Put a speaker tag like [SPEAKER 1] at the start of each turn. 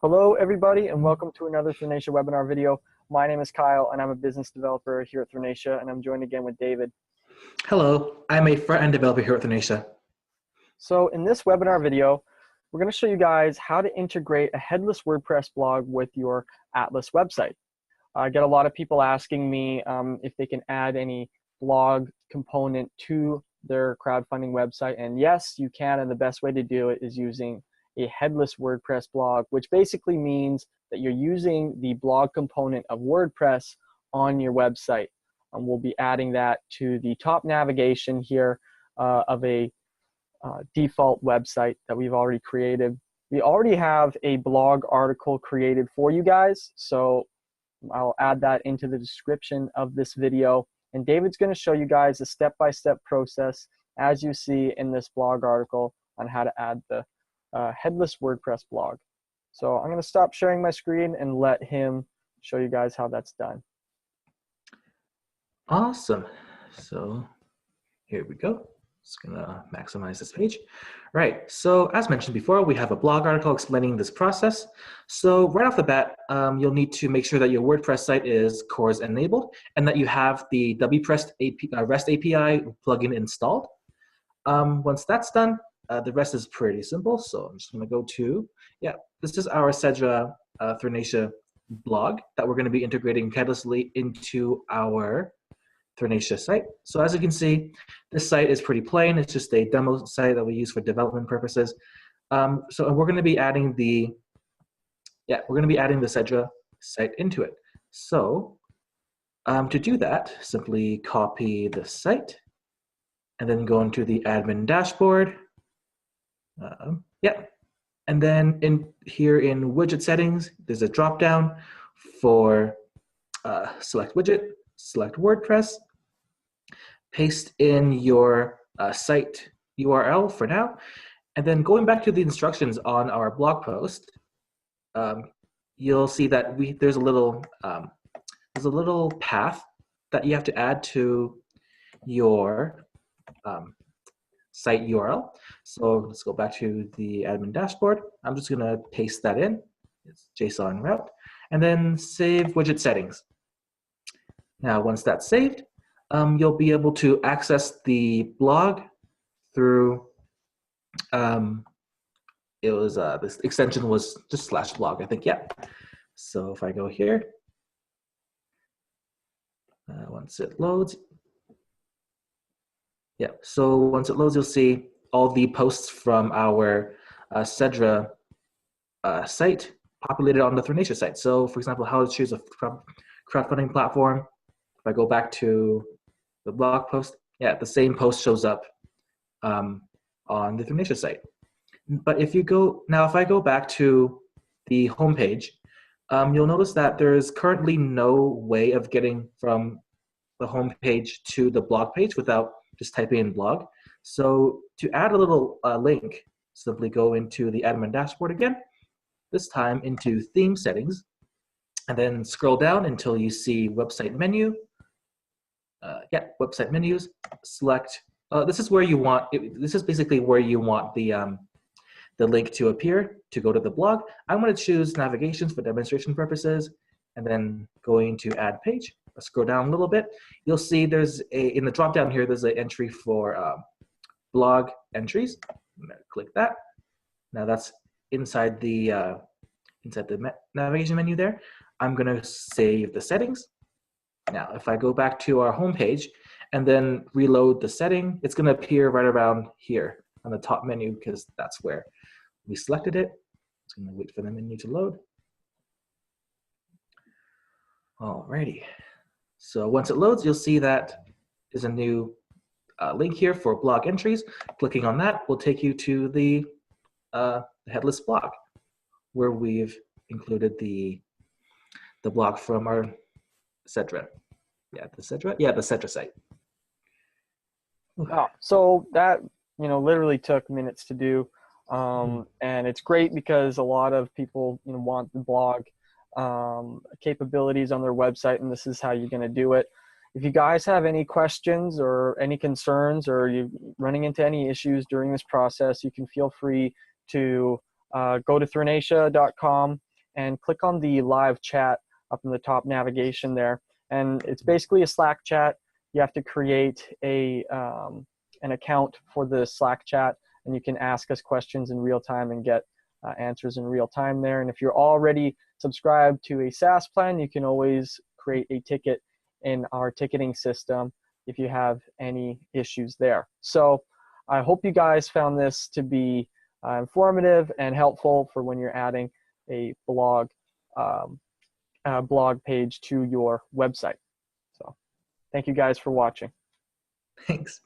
[SPEAKER 1] Hello, everybody, and welcome to another Thrinacia Webinar video. My name is Kyle, and I'm a business developer here at Thrinacia, and I'm joined again with David.
[SPEAKER 2] Hello, I'm a front-end developer here at Thrinacia.
[SPEAKER 1] So in this webinar video, we're going to show you guys how to integrate a headless WordPress blog with your Atlas website. I get a lot of people asking me if they can add any blog component to their crowdfunding website, and yes, you can, and the best way to do it is using a headless WordPress blog, which basically means that you're using the blog component of WordPress on your website. We'll be adding that to the top navigation here of a default website that we've already created. We already have a blog article created for you guys, so I'll add that into the description of this video. And David's going to show you guys a step-by-step process, as you see in this blog article, on how to add the headless WordPress blog. So I'm going to stop sharing my screen and let him show you guys how that's done.
[SPEAKER 2] Awesome. So here we go. Just gonna maximize this page. Right, so as mentioned before, we have a blog article explaining this process. So right off the bat, you'll need to make sure that your WordPress site is CORS enabled and that you have the WPress REST API plugin installed. Once that's done, the rest is pretty simple. So I'm just gonna go to, this is our Cedra Thrinacia blog that we're gonna be integrating headlessly into our Thrinacia site. So as you can see, this site is pretty plain. It's just a demo site that we use for development purposes. So we're going to be adding the Cedra site into it. So to do that, simply copy the site and then go into the admin dashboard. And then here in widget settings, there's a drop down for select widget, select WordPress, paste in your site URL for now, and then going back to the instructions on our blog post, you'll see that there's a little path that you have to add to your site URL. So let's go back to the admin dashboard. I'm just gonna paste that in. It's JSON route, and then save widget settings. Now, once that's saved, you'll be able to access the blog through, this extension was just /blog, I think, So if I go here, once it loads, so once it loads, you'll see all the posts from our Cedra site populated on the Thrinacia site. So for example, how to choose a crowdfunding platform. If I go back to the blog post, the same post shows up on the Thrinacia site. But if I go back to the homepage, you'll notice that there is currently no way of getting from the homepage to the blog page without just typing in blog. So to add a little link, simply go into the admin dashboard again, this time into theme settings, and then scroll down until you see website menu. Website menus, select, this is where you want, this is basically where you want the link to appear to go to the blog. I'm going to choose navigations for demonstration purposes, and then going to add page. Let's scroll down a little bit. You'll see there's in the drop down here, there's an entry for blog entries. I'm going to click that. Now that's inside the navigation menu there. I'm going to save the settings. Now, if I go back to our home page and then reload the setting, it's going to appear right around here on the top menu because that's where we selected it. It's going to wait for the menu to load. Alrighty. So once it loads, you'll see that there's a new link here for blog entries. Clicking on that will take you to the headless blog where we've included the blog from our Cedra. The Cedra site.
[SPEAKER 1] Oh, so that literally took minutes to do, and it's great because a lot of people want the blog capabilities on their website, and this is how you're going to do it. If you guys have any questions or any concerns, or you're running into any issues during this process, you can feel free to go to Thrinacia.com and click on the live chat up in the top navigation there. And it's basically a Slack chat. You have to create an account for the Slack chat, and you can ask us questions in real time and get answers in real time there. And if you're already subscribed to a SaaS plan, you can always create a ticket in our ticketing system if you have any issues there. So I hope you guys found this to be informative and helpful for when you're adding a blog page to your website. So thank you guys for watching.
[SPEAKER 2] Thanks.